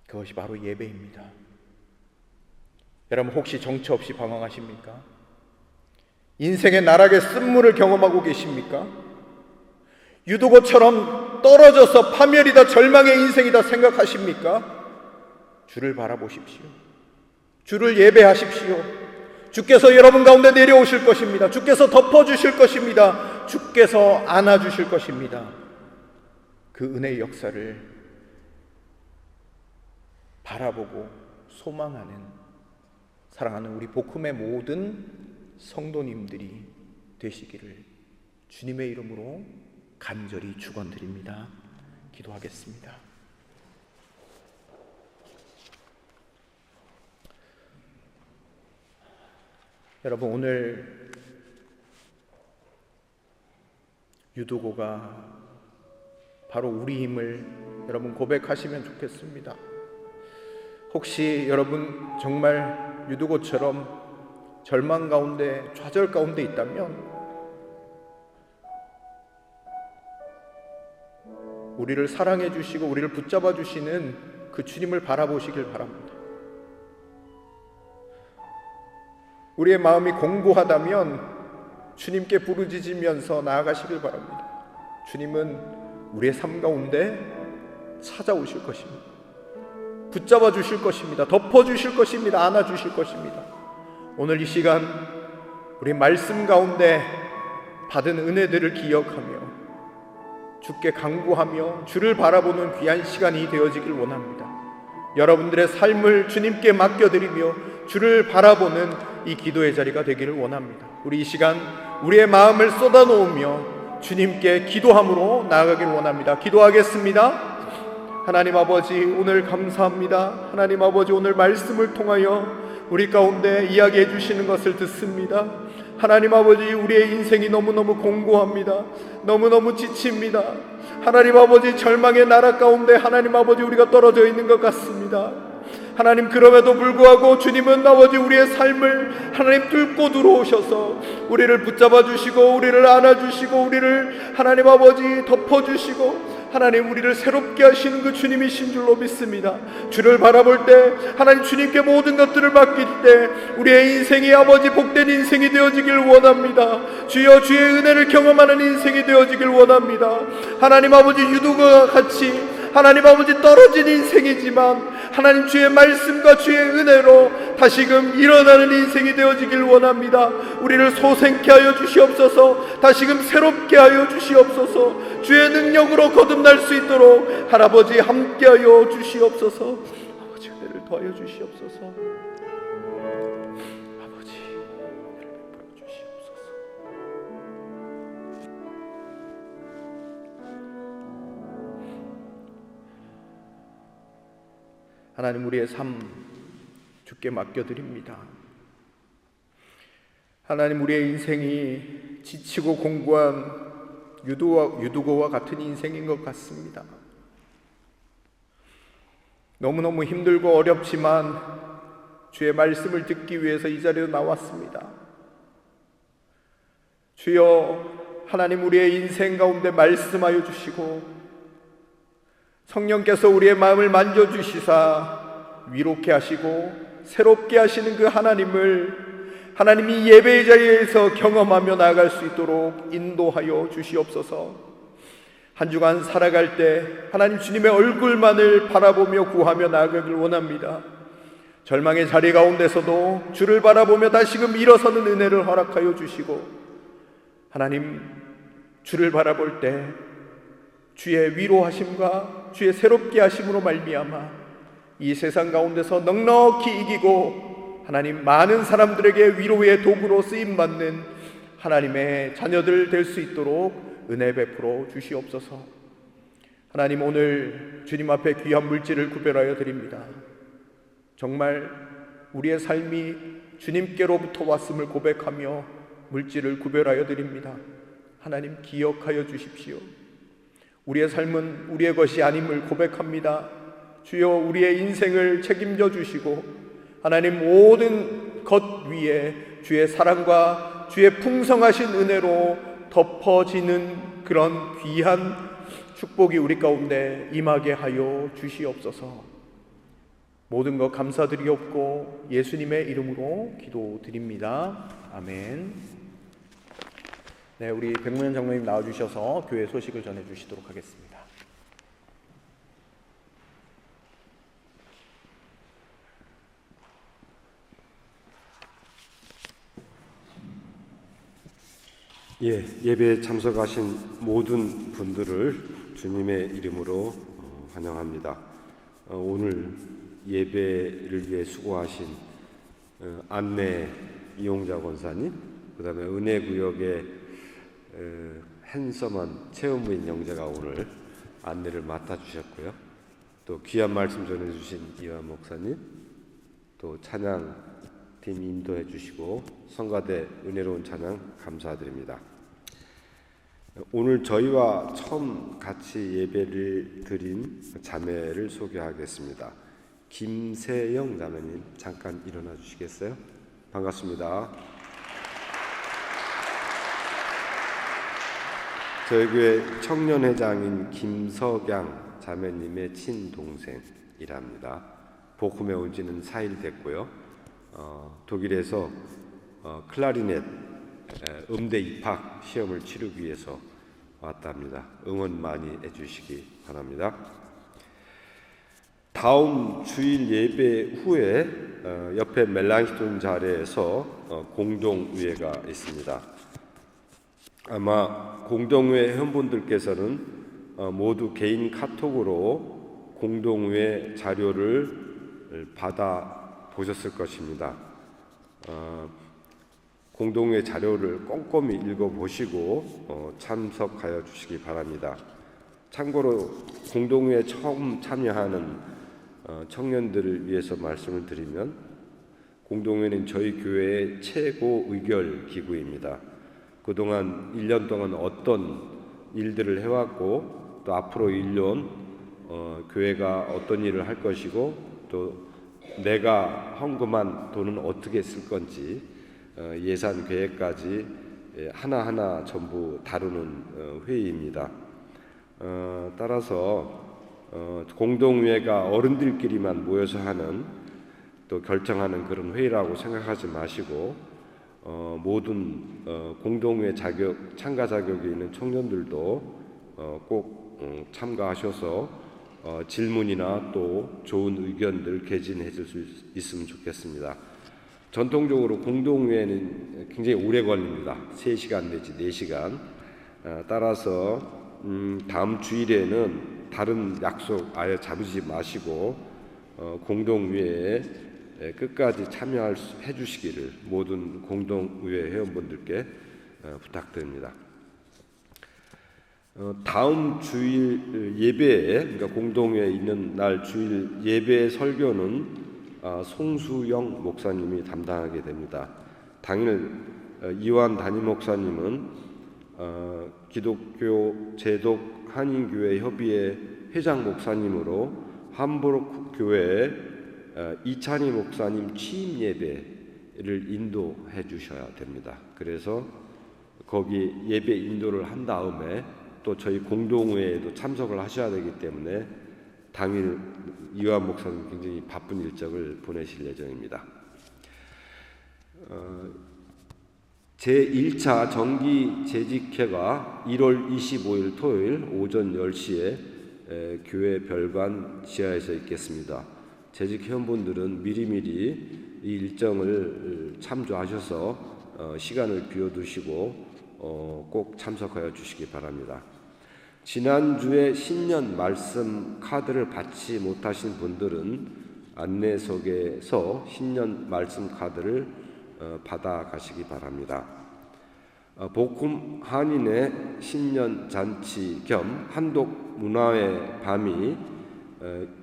그것이 바로 예배입니다. 여러분, 혹시 정처 없이 방황하십니까? 인생의 나락의 쓴물을 경험하고 계십니까? 유두고처럼 떨어져서 파멸이다, 절망의 인생이다 생각하십니까? 주를 바라보십시오. 주를 예배하십시오. 주께서 여러분 가운데 내려오실 것입니다. 주께서 덮어주실 것입니다. 주께서 안아주실 것입니다. 그 은혜의 역사를 바라보고 소망하는, 사랑하는 우리 복음의 모든 성도님들이 되시기를 주님의 이름으로 간절히 축원드립니다. 기도하겠습니다. 여러분, 오늘 유두고가 바로 우리임을 여러분 고백하시면 좋겠습니다. 혹시 여러분 정말 유두고처럼 절망 가운데, 좌절 가운데 있다면 우리를 사랑해 주시고 우리를 붙잡아 주시는 그 주님을 바라보시길 바랍니다. 우리의 마음이 공고하다면 주님께 부르짖으면서 나아가시길 바랍니다. 주님은 우리의 삶 가운데 찾아오실 것입니다. 붙잡아 주실 것입니다. 덮어 주실 것입니다. 안아 주실 것입니다. 오늘 이 시간 우리 말씀 가운데 받은 은혜들을 기억하며 주께 간구하며 주를 바라보는 귀한 시간이 되어지길 원합니다. 여러분들의 삶을 주님께 맡겨드리며 주를 바라보는 이 기도의 자리가 되기를 원합니다. 우리 이 시간 우리의 마음을 쏟아놓으며 주님께 기도함으로 나아가길 원합니다. 기도하겠습니다. 하나님 아버지, 오늘 감사합니다. 하나님 아버지, 오늘 말씀을 통하여 우리 가운데 이야기해 주시는 것을 듣습니다. 하나님 아버지, 우리의 인생이 너무너무 공고합니다. 너무너무 지칩니다. 하나님 아버지, 절망의 나라 가운데 하나님 아버지 우리가 떨어져 있는 것 같습니다. 하나님, 그럼에도 불구하고 주님은 아버지 우리의 삶을 하나님 뚫고 들어오셔서 우리를 붙잡아 주시고 우리를 안아 주시고 우리를 하나님 아버지 덮어 주시고 하나님 우리를 새롭게 하시는 그 주님이신 줄로 믿습니다. 주를 바라볼 때 하나님 주님께 모든 것들을 맡길 때 우리의 인생이 아버지 복된 인생이 되어지길 원합니다. 주여, 주의 은혜를 경험하는 인생이 되어지길 원합니다. 하나님 아버지, 유두가 같이 하나님 아버지 떨어진 인생이지만 하나님 주의 말씀과 주의 은혜로 다시금 일어나는 인생이 되어지길 원합니다. 우리를 소생케 하여 주시옵소서. 다시금 새롭게 하여 주시옵소서. 주의 능력으로 거듭날 수 있도록 할아버지 함께하여 주시옵소서. 아버지, 은혜를 더하여 주시옵소서. 아버지, 은혜를 베풀어 주시옵소서. 하나님, 우리의 삶 주께 맡겨드립니다. 하나님, 우리의 인생이 지치고 공고한 유두고와 같은 인생인 것 같습니다. 너무너무 힘들고 어렵지만 주의 말씀을 듣기 위해서 이 자리에 나왔습니다. 주여, 하나님 우리의 인생 가운데 말씀하여 주시고 성령께서 우리의 마음을 만져주시사 위롭게 하시고 새롭게 하시는 그 하나님을 하나님이 예배의 자리에서 경험하며 나아갈 수 있도록 인도하여 주시옵소서. 한 주간 살아갈 때 하나님 주님의 얼굴만을 바라보며 구하며 나아가길 원합니다. 절망의 자리 가운데서도 주를 바라보며 다시금 일어서는 은혜를 허락하여 주시고 하나님 주를 바라볼 때 주의 위로하심과 주의 새롭게 하심으로 말미암아 이 세상 가운데서 넉넉히 이기고 하나님 많은 사람들에게 위로의 도구로 쓰임받는 하나님의 자녀들 될 수 있도록 은혜 베풀어 주시옵소서. 하나님, 오늘 주님 앞에 귀한 물질을 구별하여 드립니다. 정말 우리의 삶이 주님께로부터 왔음을 고백하며 물질을 구별하여 드립니다. 하나님, 기억하여 주십시오. 우리의 삶은 우리의 것이 아님을 고백합니다. 주여, 우리의 인생을 책임져 주시고 하나님 모든 것 위에 주의 사랑과 주의 풍성하신 은혜로 덮어지는 그런 귀한 축복이 우리 가운데 임하게 하여 주시옵소서. 모든 것 감사드리옵고 예수님의 이름으로 기도드립니다. 아멘. 네, 우리 백문현 장로님 나와주셔서 교회 소식을 전해주시도록 하겠습니다. 예배에 참석하신 모든 분들을 주님의 이름으로 환영합니다. 오늘 예배를 위해 수고하신 안내 이용자 권사님, 그 다음에 은혜구역의 핸섬한 체험부인 형제가 오늘 안내를 맡아주셨고요. 또 귀한 말씀 전해주신 이완 목사님, 또 찬양팀 인도해 주시고 성가대 은혜로운 찬양 감사드립니다. 오늘 저희와 처음 같이 예배를 드린 자매를 소개하겠습니다. 김세영 자매님, 잠깐 일어나 주시겠어요? 반갑습니다. 저희 교회 청년회장인 김석양 자매님의 친동생이랍니다. 복음에 온 지는 4일 됐고요. 독일에서 클라리넷 음대 입학 시험을 치르기 위해서 왔답니다. 응원 많이 해주시기 바랍니다. 다음 주일 예배 후에 옆에 멜랑시톤 자리에서 공동의회가 있습니다. 아마 공동의회 회원분들께서는 모두 개인 카톡으로 공동의회 자료를 받아 보셨을 것입니다. 공동의회 자료를 꼼꼼히 읽어보시고 참석하여 주시기 바랍니다. 참고로 공동의회 처음 참여하는 청년들을 위해서 말씀을 드리면, 공동회는 저희 교회의 최고 의결 기구입니다. 그동안 1년 동안 어떤 일들을 해왔고, 또 앞으로 1년 교회가 어떤 일을 할 것이고, 또 내가 헌금한 돈은 어떻게 쓸 건지, 예산 계획까지 하나하나 전부 다루는 회의입니다. 따라서 공동회가 어른들끼리만 모여서 하는, 또 결정하는 그런 회의라고 생각하지 마시고, 모든 공동회 참가 자격이 있는 청년들도 꼭 참가하셔서 질문이나 또 좋은 의견들 개진해 줄 수 있으면 좋겠습니다. 전통적으로 공동회는 굉장히 오래 걸립니다. 3시간 내지 4시간. 따라서 다음 주일에는 다른 약속 아예 잡으지 마시고 공동회에 끝까지 참여해 주시기를 모든 공동의회 회원분들께 부탁드립니다. 다음 주일 예배에, 그러니까 공동회에 있는 날 주일 예배 설교는 송수영 목사님이 담당하게 됩니다. 당일 이완 담임 목사님은 기독교 제독 한인교회 협의회 회장 목사님으로 함부르크 교회에 이찬희 목사님 취임 예배를 인도해 주셔야 됩니다. 그래서 거기 예배 인도를 한 다음에 또 저희 공동회에도 참석을 하셔야 되기 때문에 당일 이완 목사님 굉장히 바쁜 일정을 보내실 예정입니다. 제1차 정기 재직회가 1월 25일 토요일 오전 10시에 교회 별관 지하에서 있겠습니다. 재직 회원분들은 미리미리 이 일정을 참조하셔서 시간을 비워두시고 꼭 참석하여 주시기 바랍니다. 지난주에 신년 말씀 카드를 받지 못하신 분들은 안내석에서 신년 말씀 카드를 받아 가시기 바랍니다. 복음 한인의 신년 잔치 겸 한독 문화의 밤이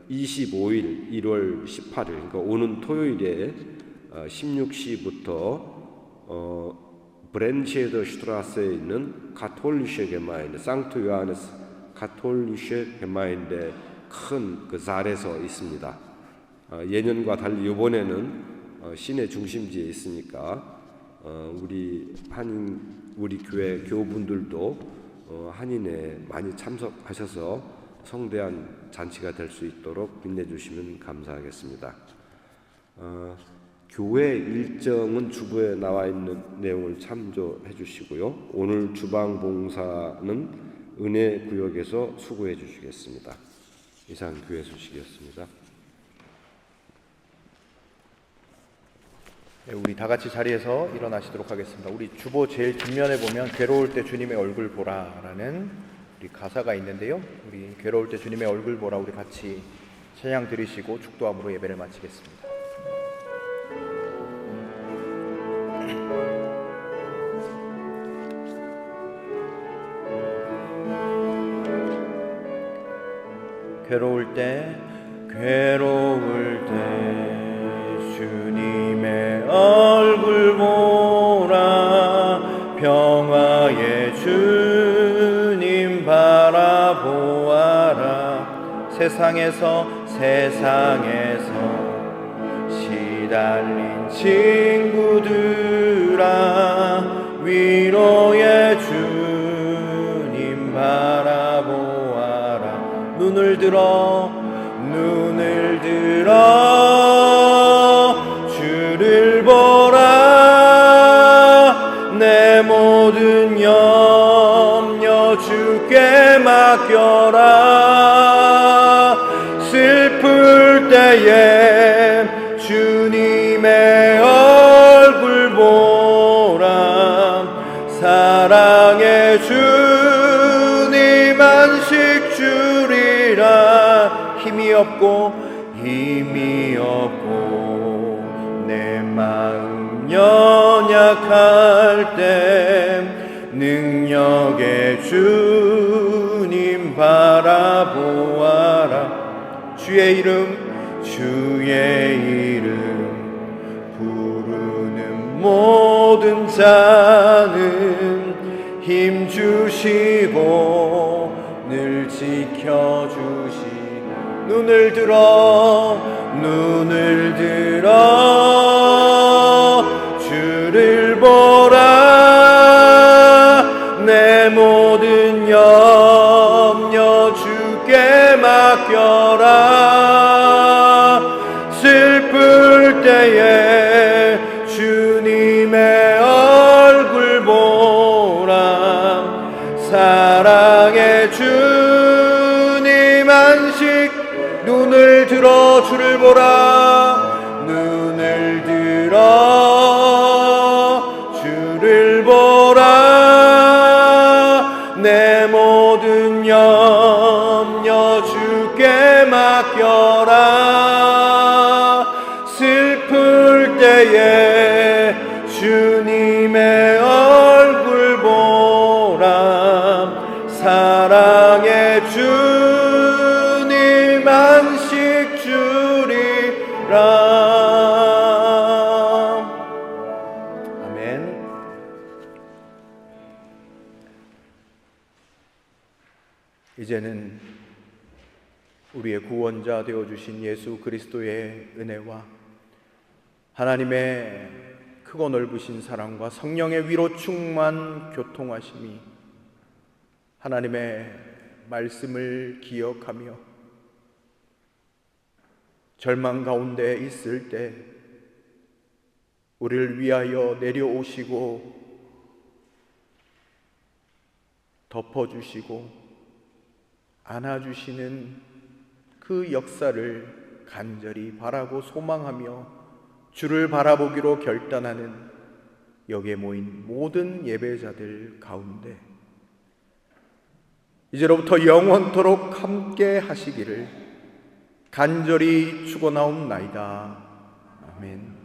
25일 1월 18일, 그러니까 오는 토요일에 16시부터 브렌체더 슈트라스에 있는 가톨리셰 게마인드, 상트 요하네스 가톨리셰 게마인드 큰 그 자리에서 있습니다. 예년과 달리 이번에는 시내 중심지에 있으니까 우리 교회 교우분들도 한인에 많이 참석하셔서 성대한 잔치가 될 수 있도록 빛내주시면 감사하겠습니다. 교회 일정은 주보에 나와 있는 내용을 참조해 주시고요. 오늘 주방 봉사는 은혜 구역에서 수고해 주시겠습니다. 이상 교회 소식이었습니다. 네, 우리 다 같이 자리에서 일어나시도록 하겠습니다. 우리 주보 제일 뒷면에 보면 괴로울 때 주님의 얼굴 보라라는 우리 가사가 있는데요. 우리 괴로울 때 주님의 얼굴 보라, 우리 같이 찬양 드리시고 축도함으로 예배를 마치겠습니다. 괴로울 때 주님의 얼굴 보라, 평화의 주님 바라보아라. 세상에서 시달린 친구들아, 위로의 주님 눈을 들어 주를 보라. 내 모든 염려 주께 맡겨라. 슬플 때에 주님의 얼굴 보라. 사랑의 주님 안식 주리라. 힘이 없고 내 마음 연약할 때 능력의 주님 바라보아라. 주의 이름 부르는 모든 자는 힘 주시고 늘 지켜주시. 눈을 들어 주를 보라. 내 모든 염려 주께 맡겨라. 슬플 때에 주님의 얼굴 보라. 사랑의 주님 안식. 눈을 들어 주를 보라. 눈을 들어 주를 보라. 내 모든 염려 주께 맡겨라. 슬플 때에 주님의 얼굴 보라. 사랑의 주님 안식 주리라. 아멘. 이제는 우리의 구원자 되어주신 예수 그리스도의 은혜와 하나님의 크고 넓으신 사랑과 성령의 위로 충만 교통하심이 하나님의 말씀을 기억하며 절망 가운데 있을 때 우리를 위하여 내려오시고 덮어주시고 안아주시는 그 역사를 간절히 바라고 소망하며 주를 바라보기로 결단하는 여기에 모인 모든 예배자들 가운데 이제로부터 영원토록 함께 하시기를 간절히 축원하옵나이다. 아멘.